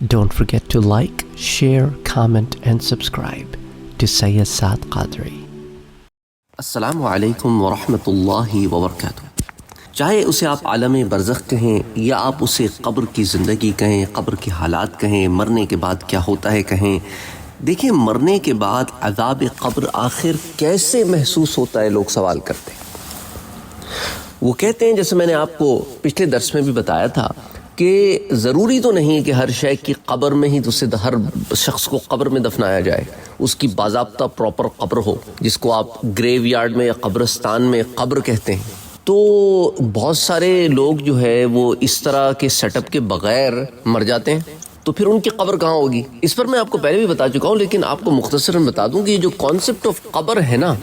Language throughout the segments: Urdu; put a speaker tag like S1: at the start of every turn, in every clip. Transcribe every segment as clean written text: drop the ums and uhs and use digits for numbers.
S1: Don't forget to like, share, comment and subscribe to Sayyid Saad Qadri.
S2: السلام علیکم ورحمۃ اللہ وبرکاتہ. چاہے اسے آپ عالم برزخ کہیں یا آپ اسے قبر کی زندگی کہیں، قبر کے حالات کہیں، مرنے کے بعد کیا ہوتا ہے کہیں، دیکھیں مرنے کے بعد عذاب قبر آخر کیسے محسوس ہوتا ہے لوگ سوال کرتے ہیں. وہ کہتے ہیں، جیسے میں نے آپ کو پچھلے درس میں بھی بتایا تھا، کہ ضروری تو نہیں کہ ہر شے کی قبر میں ہی اسے ہر شخص کو قبر میں دفنایا جائے، اس کی باضابطہ پراپر قبر ہو، جس کو آپ گریو یارڈ میں یا قبرستان میں قبر کہتے ہیں. تو بہت سارے لوگ جو ہے وہ اس طرح کے سیٹ اپ کے بغیر مر جاتے ہیں، تو پھر ان کی قبر کہاں ہوگی؟ اس پر میں آپ کو پہلے بھی بتا چکا ہوں، لیکن آپ کو مختصراً بتا دوں کہ یہ جو کانسیپٹ آف قبر ہے نا،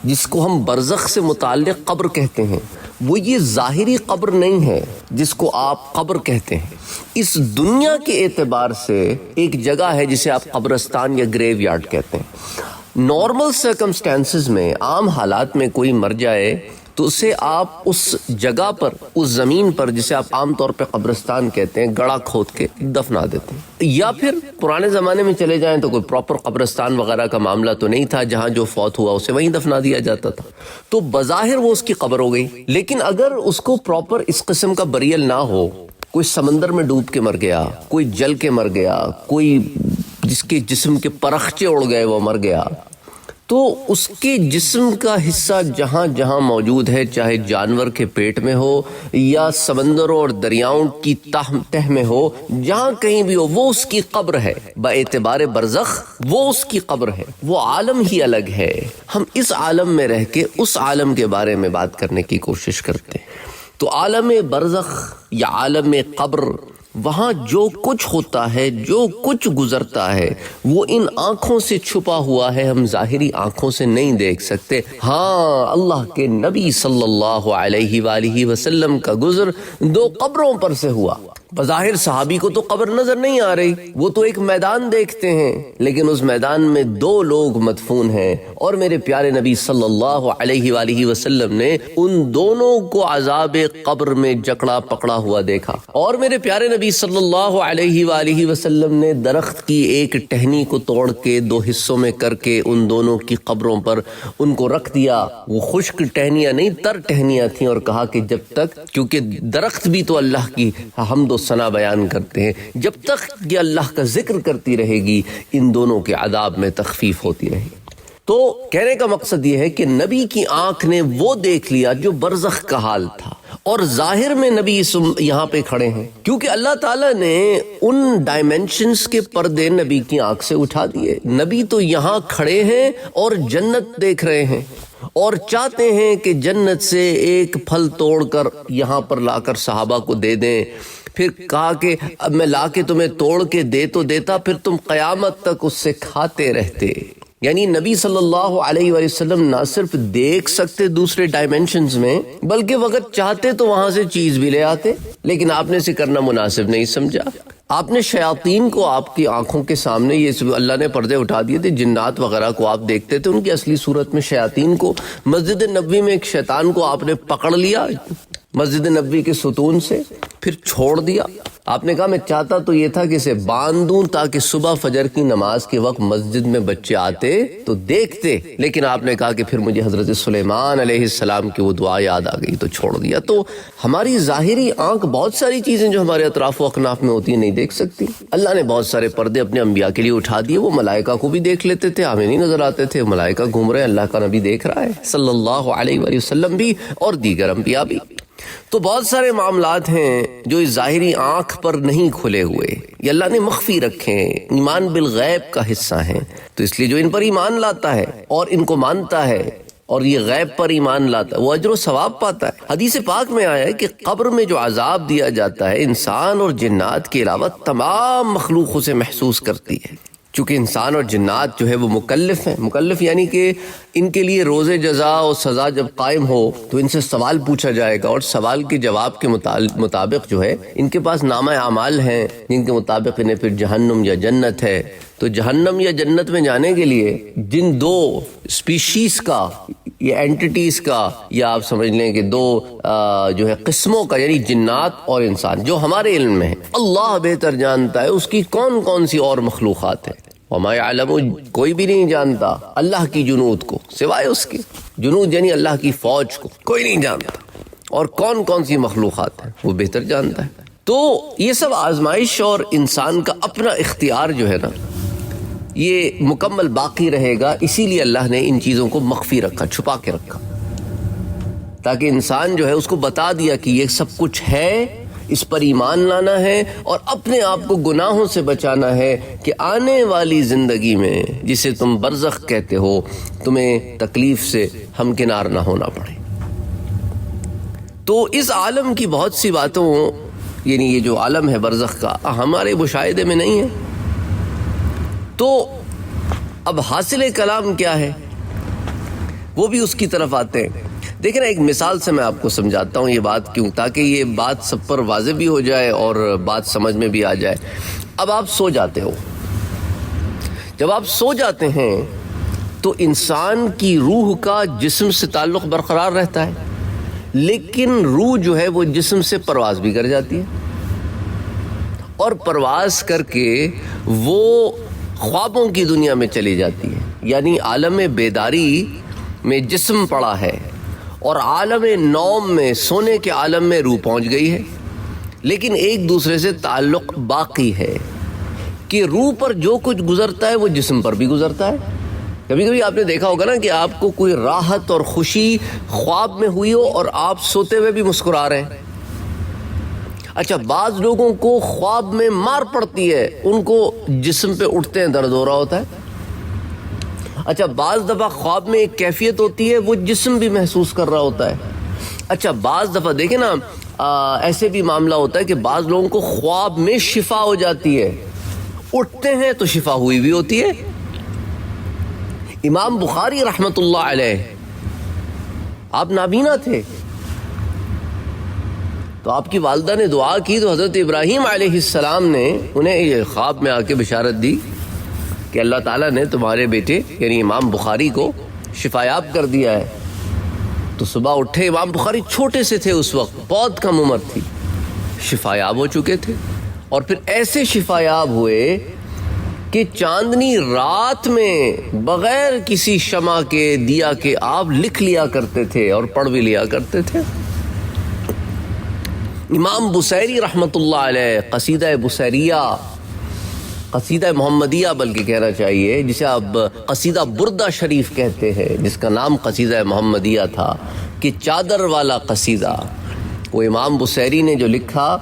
S2: جس کو ہم برزخ سے متعلق قبر کہتے ہیں، وہ یہ ظاہری قبر نہیں ہے جس کو آپ قبر کہتے ہیں. اس دنیا کے اعتبار سے ایک جگہ ہے جسے آپ قبرستان یا گریو یارڈ کہتے ہیں. نارمل سرکمسٹانسز میں، عام حالات میں کوئی مر جائے تو اسے آپ اس جگہ پر، اس زمین پر جسے آپ عام طور پہ قبرستان کہتے ہیں، گڑھا کھود کے دفنا دیتے ہیں. یا پھر پرانے زمانے میں چلے جائیں تو کوئی پراپر قبرستان وغیرہ کا معاملہ تو نہیں تھا، جہاں جو فوت ہوا اسے وہیں دفنا دیا جاتا تھا، تو بظاہر وہ اس کی قبر ہو گئی. لیکن اگر اس کو پراپر اس قسم کا بریل نہ ہو، کوئی سمندر میں ڈوب کے مر گیا، کوئی جل کے مر گیا، کوئی جس کے جسم کے پرخچے اڑ گئے وہ مر گیا، تو اس کے جسم کا حصہ جہاں جہاں موجود ہے، چاہے جانور کے پیٹ میں ہو یا سمندروں اور دریاؤں کی تہ میں ہو، جہاں کہیں بھی ہو، وہ اس کی قبر ہے. باعتبار برزخ وہ اس کی قبر ہے، وہ عالم ہی الگ ہے. ہم اس عالم میں رہ کے اس عالم کے بارے میں بات کرنے کی کوشش کرتے ہیں. تو عالم برزخ یا عالم قبر، وہاں جو کچھ ہوتا ہے، جو کچھ گزرتا ہے، وہ ان آنکھوں سے چھپا ہوا ہے، ہم ظاہری آنکھوں سے نہیں دیکھ سکتے. ہاں، اللہ کے نبی صلی اللہ علیہ وآلہ وسلم کا گزر دو قبروں پر سے ہوا. بظاہر صحابی کو تو قبر نظر نہیں آ رہی، وہ تو ایک میدان دیکھتے ہیں، لیکن اس میدان میں دو لوگ مدفون ہیں، اور میرے پیارے نبی صلی اللہ علیہ وآلہ وسلم نے ان دونوں کو عذاب قبر میں جکڑا پکڑا ہوا دیکھا. اور میرے پیارے نبی صلی اللہ علیہ وآلہ وسلم نے درخت کی ایک ٹہنی کو توڑ کے دو حصوں میں کر کے ان دونوں کی قبروں پر ان کو رکھ دیا. وہ خشک ٹہنیاں نہیں، تر ٹہنیاں تھیں، اور کہا کہ جب تک، کیونکہ درخت بھی تو اللہ کی حمد و ثنا بیان کرتے ہیں، جب تک یہ اللہ کا ذکر کرتی رہے گی، ان دونوں کے عذاب میں تخفیف ہوتی رہے گی. تو کہنے کا مقصد یہ ہے کہ نبی کی آنکھ نے وہ دیکھ لیا جو برزخ کا حال تھا، اور ظاہر میں نبی یہاں پہ کھڑے ہیں، کیونکہ اللہ تعالیٰ نے ان ڈائمینشنز کے پردے نبی کی آنکھ سے اٹھا دیے. نبی تو یہاں کھڑے ہیں اور جنت دیکھ رہے ہیں، اور چاہتے ہیں کہ جنت سے ایک پھل توڑ کر یہاں پر لا کر صحابہ کو دے دیں. پھر کہا کہ اب میں لا کے تمہیں توڑ کے دے تو دیتا، پھر تم قیامت تک اس سے کھاتے رہتے. یعنی نبی صلی اللہ علیہ وآلہ وسلم نہ صرف دیکھ سکتے دوسرے ڈائمینشنز میں، بلکہ وقت چاہتے تو وہاں سے چیز بھی لے آتے، لیکن آپ نے اسے کرنا مناسب نہیں سمجھا. آپ نے شیاطین کو آپ کی آنکھوں کے سامنے، یہ اللہ نے پردے اٹھا دیے تھے، جنات وغیرہ کو آپ دیکھتے تھے ان کی اصلی صورت میں. شیاطین کو مسجد نبوی میں ایک شیطان کو آپ نے پکڑ لیا مسجد نبوی کے ستون سے، پھر چھوڑ دیا. آپ نے کہا میں چاہتا تو یہ تھا کہ اسے باندھ دوں تاکہ صبح فجر کی نماز کے وقت مسجد میں بچے آتے تو دیکھتے، لیکن آپ نے کہا کہ پھر مجھے حضرت سلیمان علیہ السلام کی وہ دعا یاد آ گئی تو چھوڑ دیا. تو ہماری ظاہری آنکھ بہت ساری چیزیں جو ہمارے اطراف و اکناف میں ہوتی ہیں نہیں دیکھ سکتی. اللہ نے بہت سارے پردے اپنے انبیاء کے لیے اٹھا دیے. وہ ملائکہ کو بھی دیکھ لیتے تھے، ہمیں نہیں نظر آتے تھے. ملائکہ گھوم رہے ہیں، اللہ کا نبی دیکھ رہا ہے صلی اللہ علیہ وآلہ وسلم بھی، اور دیگر انبیاء بھی. تو بہت سارے معاملات ہیں جو اس ظاہری آنکھ پر نہیں کھلے ہوئے، یہ اللہ نے مخفی رکھے ہیں، ایمان بالغیب کا حصہ ہیں. تو اس لیے جو ان پر ایمان لاتا ہے اور ان کو مانتا ہے اور یہ غیب پر ایمان لاتا ہے، وہ اجر و ثواب پاتا ہے. حدیث پاک میں آیا ہے کہ قبر میں جو عذاب دیا جاتا ہے، انسان اور جنات کے علاوہ تمام مخلوق اسے محسوس کرتی ہے. چونکہ انسان اور جنات جو ہے وہ مکلف ہیں. مکلف یعنی کہ ان کے لیے روز جزا اور سزا جب قائم ہو تو ان سے سوال پوچھا جائے گا، اور سوال کے جواب کے مطابق جو ہے ان کے پاس نامہ اعمال ہیں جن کے مطابق انہیں پھر جہنم یا جنت ہے. تو جہنم یا جنت میں جانے کے لیے جن دو اسپیشیز کا یا اینٹیٹیز کا یا آپ سمجھ لیں کہ دو جو ہے قسموں کا، یعنی جنات اور انسان، جو ہمارے علم میں ہے، اللہ بہتر جانتا ہے اس کی کون کون سی اور مخلوقات ہیں۔ وما یعلم، کوئی بھی نہیں جانتا اللہ کی جنود کو سوائے اس کے، جنود یعنی اللہ کی فوج کو کوئی نہیں جانتا، اور کون کون سی مخلوقات ہیں وہ بہتر جانتا ہے۔ تو یہ سب آزمائش اور انسان کا اپنا اختیار جو ہے نا یہ مکمل باقی رہے گا، اسی لیے اللہ نے ان چیزوں کو مخفی رکھا، چھپا کے رکھا، تاکہ انسان جو ہے اس کو بتا دیا کہ یہ سب کچھ ہے، اس پر ایمان لانا ہے اور اپنے آپ کو گناہوں سے بچانا ہے کہ آنے والی زندگی میں جسے تم برزخ کہتے ہو تمہیں تکلیف سے ہمکنار نہ ہونا پڑے۔ تو اس عالم کی بہت سی باتوں، یعنی یہ جو عالم ہے برزخ کا، ہمارے مشاہدے میں نہیں ہے۔ تو اب حاصل کلام کیا ہے وہ بھی اس کی طرف آتے ہیں۔ دیکھیں نا، ایک مثال سے میں آپ کو سمجھاتا ہوں یہ بات، کیوں؟ تاکہ یہ بات سب پر واضح بھی ہو جائے اور بات سمجھ میں بھی آ جائے۔ اب آپ سو جاتے ہو، جب آپ سو جاتے ہیں تو انسان کی روح کا جسم سے تعلق برقرار رہتا ہے، لیکن روح جو ہے وہ جسم سے پرواز بھی کر جاتی ہے، اور پرواز کر کے وہ خوابوں کی دنیا میں چلی جاتی ہے، یعنی عالم بیداری میں جسم پڑا ہے اور عالم نوم میں، سونے کے عالم میں روح پہنچ گئی ہے، لیکن ایک دوسرے سے تعلق باقی ہے کہ روح پر جو کچھ گزرتا ہے وہ جسم پر بھی گزرتا ہے۔ کبھی کبھی آپ نے دیکھا ہوگا نا کہ آپ کو کوئی راحت اور خوشی خواب میں ہوئی ہو اور آپ سوتے ہوئے بھی مسکرا رہے ہیں۔ اچھا، بعض لوگوں کو خواب میں مار پڑتی ہے، ان کو جسم پہ اٹھتے ہیں درد ہو رہا ہوتا ہے۔ اچھا، بعض دفعہ خواب میں ایک کیفیت ہوتی ہے وہ جسم بھی محسوس کر رہا ہوتا ہے۔ اچھا، بعض دفعہ دیکھیں نا ایسے بھی معاملہ ہوتا ہے کہ بعض لوگوں کو خواب میں شفا ہو جاتی ہے، اٹھتے ہیں تو شفا ہوئی بھی ہوتی ہے۔ امام بخاری رحمت اللہ علیہ، آپ نابینا تھے تو آپ کی والدہ نے دعا کی تو حضرت ابراہیم علیہ السلام نے انہیں یہ خواب میں آ کے بشارت دی کہ اللہ تعالیٰ نے تمہارے بیٹے یعنی امام بخاری کو شفایاب کر دیا ہے۔ تو صبح اٹھے، امام بخاری چھوٹے سے تھے اس وقت، بہت کم عمر تھی، شفایاب ہو چکے تھے، اور پھر ایسے شفایاب ہوئے کہ چاندنی رات میں بغیر کسی شمع کے، دیا کے آپ لکھ لیا کرتے تھے اور پڑھ بھی لیا کرتے تھے۔ امام بصیری رحمت اللہ علیہ، قصیدہ بصیریہ، قصیدہ محمدیہ بلکہ کہنا چاہیے، جسے آپ قصیدہ بردہ شریف کہتے ہیں، جس کا نام قصیدہ محمدیہ تھا، کہ چادر والا قصیدہ، وہ امام بصیری نے جو لکھا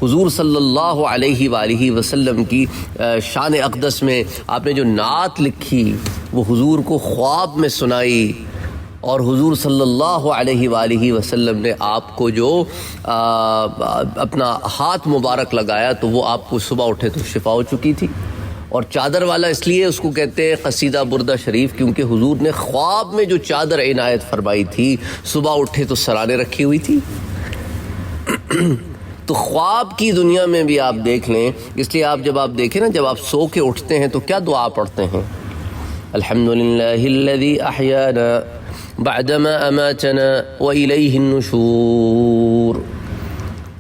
S2: حضور صلی اللہ علیہ وآلہ وسلم کی شان اقدس میں آپ نے جو نعت لکھی وہ حضور کو خواب میں سنائی، اور حضور صلی اللہ علیہ وآلہ وسلم نے آپ کو جو اپنا ہاتھ مبارک لگایا تو وہ آپ کو صبح اٹھے تو شفا ہو چکی تھی۔ اور چادر والا اس لیے اس کو کہتے ہیں قصیدہ بردہ شریف، کیونکہ حضور نے خواب میں جو چادر عنایت فرمائی تھی صبح اٹھے تو سرانے رکھی ہوئی تھی۔ تو خواب کی دنیا میں بھی آپ دیکھ لیں، اس لیے آپ جب آپ دیکھیں نا، جب آپ سو کے اٹھتے ہیں تو کیا دعا پڑھتے ہیں؟ الحمدللہ الذی احیانا بعدما اماتنا والیہ النشور۔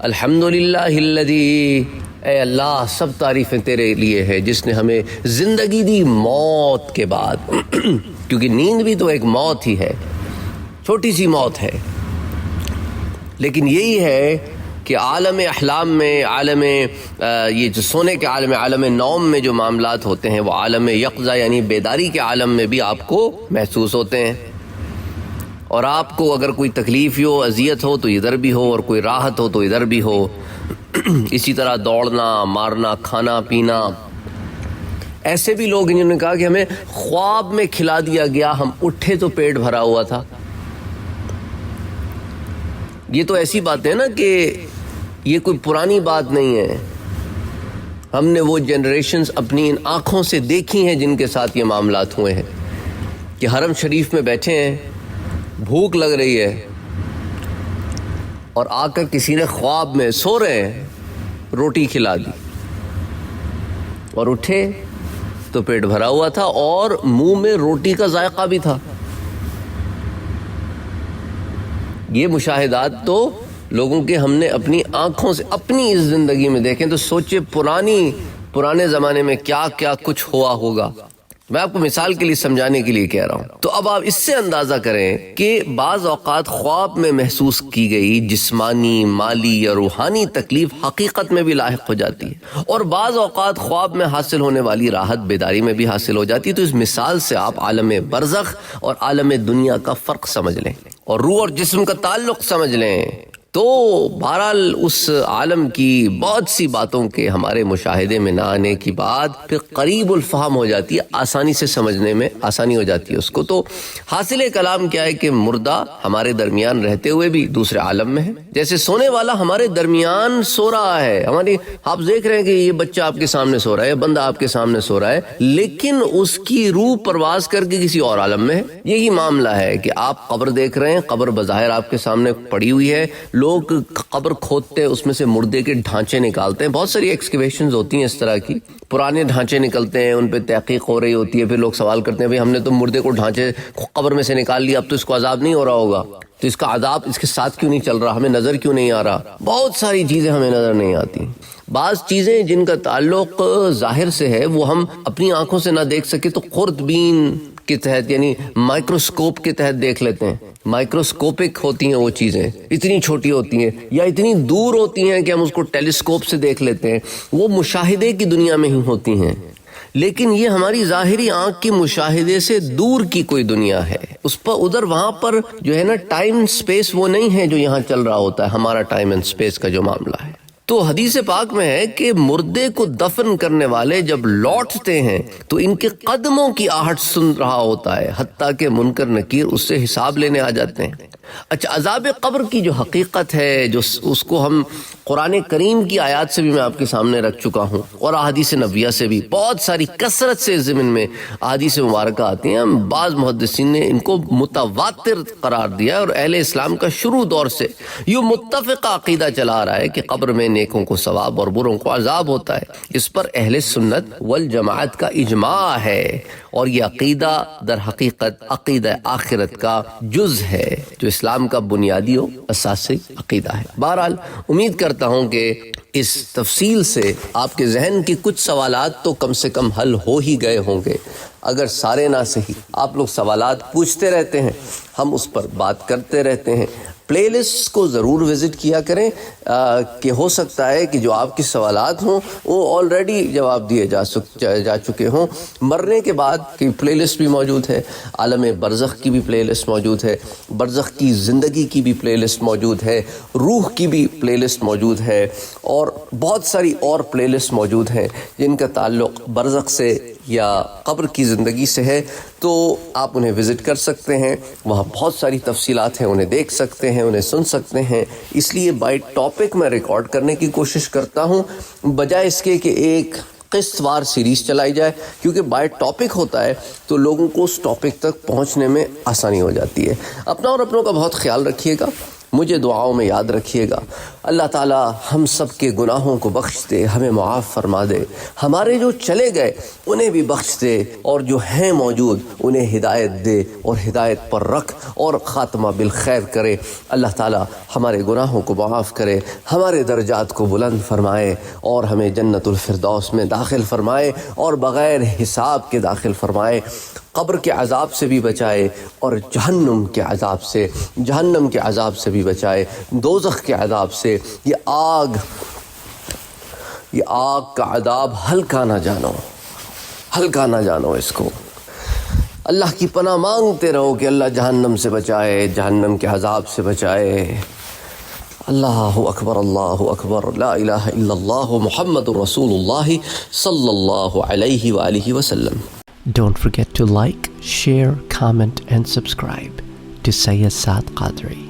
S2: الحمدللہ الذی، اے اللہ سب تعریفیں تیرے لیے ہے جس نے ہمیں زندگی دی موت کے بعد، کیونکہ نیند بھی تو ایک موت ہی ہے، چھوٹی سی موت ہے، لیکن یہی ہے کہ عالم احلام میں، عالم یہ جو سونے کے عالم، عالم نوم میں جو معاملات ہوتے ہیں وہ عالم یقظہ یعنی بیداری کے عالم میں بھی آپ کو محسوس ہوتے ہیں، اور آپ کو اگر کوئی تکلیف ہو، اذیت ہو تو ادھر بھی ہو، اور کوئی راحت ہو تو ادھر بھی ہو۔ اسی طرح دوڑنا، مارنا، کھانا پینا۔ ایسے بھی لوگ جنہوں نے کہا کہ ہمیں خواب میں کھلا دیا گیا، ہم اٹھے تو پیٹ بھرا ہوا تھا۔ یہ تو ایسی بات ہے نا کہ یہ کوئی پرانی بات نہیں ہے، ہم نے وہ جنریشنز اپنی ان آنکھوں سے دیکھی ہیں جن کے ساتھ یہ معاملات ہوئے ہیں، کہ حرم شریف میں بیٹھے ہیں، بھوک لگ رہی ہے، اور آ کر کسی نے خواب میں، سو رہے ہیں، روٹی کھلا دی، اور اٹھے تو پیٹ بھرا ہوا تھا اور منہ میں روٹی کا ذائقہ بھی تھا. یہ مشاہدات تو لوگوں کے ہم نے اپنی آنکھوں سے اپنی اس زندگی میں دیکھیں تو سوچے پرانے زمانے میں کیا کیا کچھ ہوا ہوگا. میں آپ کو مثال کے لیے سمجھانے کے لیے کہہ رہا ہوں. تو اب آپ اس سے اندازہ کریں کہ بعض اوقات خواب میں محسوس کی گئی جسمانی، مالی یا روحانی تکلیف حقیقت میں بھی لاحق ہو جاتی ہے، اور بعض اوقات خواب میں حاصل ہونے والی راحت بیداری میں بھی حاصل ہو جاتی ہے. تو اس مثال سے آپ عالم برزخ اور عالم دنیا کا فرق سمجھ لیں اور روح اور جسم کا تعلق سمجھ لیں. تو بہرحال اس عالم کی بہت سی باتوں کے ہمارے مشاہدے میں نہ آنے کی بات پھر قریب الفہم ہو جاتی ہے، آسانی سے سمجھنے میں آسانی ہو جاتی ہے اس کو. تو حاصل کلام کیا ہے کہ مردہ ہمارے درمیان رہتے ہوئے بھی دوسرے عالم میں ہے. جیسے سونے والا ہمارے درمیان سو رہا ہے، آپ دیکھ رہے ہیں کہ یہ بچہ آپ کے سامنے سو رہا ہے، بندہ آپ کے سامنے سو رہا ہے، لیکن اس کی روح پرواز کر کے کسی اور عالم میں ہے. یہی معاملہ ہے کہ آپ قبر دیکھ رہے ہیں، قبر بظاہر آپ کے سامنے پڑی ہوئی ہے، لوگ قبر کھودتے ہیں، اس میں سے مردے کے ڈھانچے نکالتے ہیں. بہت ساری ایکسکیویشنز ہوتی ہیں اس طرح کی، پرانے ڈھانچے نکلتے ہیں، ان پہ تحقیق ہو رہی ہوتی ہے. پھر لوگ سوال کرتے ہیں بھئی ہم نے تو مردے کو ڈھانچے قبر میں سے نکال لیا، اب تو اس کو عذاب نہیں ہو رہا ہوگا، تو اس کا عذاب اس کے ساتھ کیوں نہیں چل رہا، ہمیں نظر کیوں نہیں آ رہا. بہت ساری چیزیں ہمیں نظر نہیں آتی. بعض چیزیں جن کا تعلق ظاہر سے ہے وہ ہم اپنی آنکھوں سے نہ دیکھ سکے تو خوردبین کے تحت یعنی مائکروسکوپ کے تحت دیکھ لیتے ہیں. مائکروسکوپک ہوتی ہیں وہ چیزیں، اتنی چھوٹی ہوتی ہیں یا اتنی دور ہوتی ہیں کہ ہم اس کو ٹیلیسکوپ سے دیکھ لیتے ہیں. وہ مشاہدے کی دنیا میں ہی ہوتی ہیں، لیکن یہ ہماری ظاہری آنکھ کی مشاہدے سے دور کی کوئی دنیا ہے. اس پر ادھر وہاں پر جو ہے نا ٹائم سپیس وہ نہیں ہے جو یہاں چل رہا ہوتا ہے، ہمارا ٹائم اینڈ سپیس کا جو معاملہ ہے. تو حدیث پاک میں ہے کہ مردے کو دفن کرنے والے جب لوٹتے ہیں تو ان کے قدموں کی آہٹ سن رہا ہوتا ہے، حتیٰ کہ منکر نکیر اس سے حساب لینے آ جاتے ہیں. اچھا، عذاب قبر کی جو حقیقت ہے، جو اس کو ہم قرآن کریم کی آیات سے بھی میں آپ کے سامنے رکھ چکا ہوں اور احادیث نبویہ سے بھی بہت ساری کثرت سے ضمن میں احادیث مبارکہ آتی ہیں. بعض محدثین نے ان کو متواتر قرار دیا اور اہل اسلام کا شروع دور سے یہ متفق عقیدہ چلا آ رہا ہے کہ قبر میں نیکوں کو ثواب اور بروں کو عذاب ہوتا ہے. اس پر اہل سنت والجماعت کا اجماع ہے اور یہ عقیدہ در حقیقت عقیدہ آخرت کا جز ہے جو اسلام کا بنیادی و اساسی عقیدہ ہے. بہرحال امید کرتا ہوں کہ اس تفصیل سے آپ کے ذہن کے کچھ سوالات تو کم سے کم حل ہو ہی گئے ہوں گے. اگر سارے نہ صحیح، آپ لوگ سوالات پوچھتے رہتے ہیں، ہم اس پر بات کرتے رہتے ہیں. پلے لسٹ کو ضرور وزٹ کیا کریں کہ ہو سکتا ہے کہ جو آپ کے سوالات ہوں وہ آلریڈی جواب دیے جا چکے ہوں. مرنے کے بعد کی پلے لسٹ بھی موجود ہے، عالم برزخ کی بھی پلے لسٹ موجود ہے، برزخ کی زندگی کی بھی پلے لسٹ موجود ہے، روح کی بھی پلے لسٹ موجود ہے، اور بہت ساری اور پلے لسٹ موجود ہیں جن کا تعلق برزخ سے یا قبر کی زندگی سے ہے. تو آپ انہیں وزٹ کر سکتے ہیں، وہاں بہت ساری تفصیلات ہیں، انہیں دیکھ سکتے ہیں، انہیں سن سکتے ہیں. اس لیے بائی ٹاپک میں ریکارڈ کرنے کی کوشش کرتا ہوں بجائے اس کے کہ ایک قسط وار سیریز چلائی جائے، کیونکہ بائی ٹاپک ہوتا ہے تو لوگوں کو اس ٹاپک تک پہنچنے میں آسانی ہو جاتی ہے. اپنا اور اپنوں کا بہت خیال رکھیے گا، مجھے دعاؤں میں یاد رکھیے گا. اللہ تعالی ہم سب کے گناہوں کو بخش دے، ہمیں معاف فرما دے، ہمارے جو چلے گئے انہیں بھی بخش دے، اور جو ہیں موجود انہیں ہدایت دے اور ہدایت پر رکھ اور خاتمہ بالخیر کرے. اللہ تعالی ہمارے گناہوں کو معاف کرے، ہمارے درجات کو بلند فرمائے اور ہمیں جنت الفردوس میں داخل فرمائے اور بغیر حساب کے داخل فرمائے. قبر کے عذاب سے بھی بچائے اور جہنم کے عذاب سے بھی بچائے، دوزخ کے عذاب سے. یہ آگ کا عذاب ہلکا نہ جانو اس کو. اللہ کی پناہ مانگتے رہو کہ اللہ جہنم سے بچائے، جہنم کے عذاب سے بچائے. اللہ اکبر، لا الہ الا اللہ محمد رسول اللہ صلی اللہ علیہ وآلہ وسلم.
S1: Don't forget to like, share, comment, and subscribe to Sayyid Saad Qadri.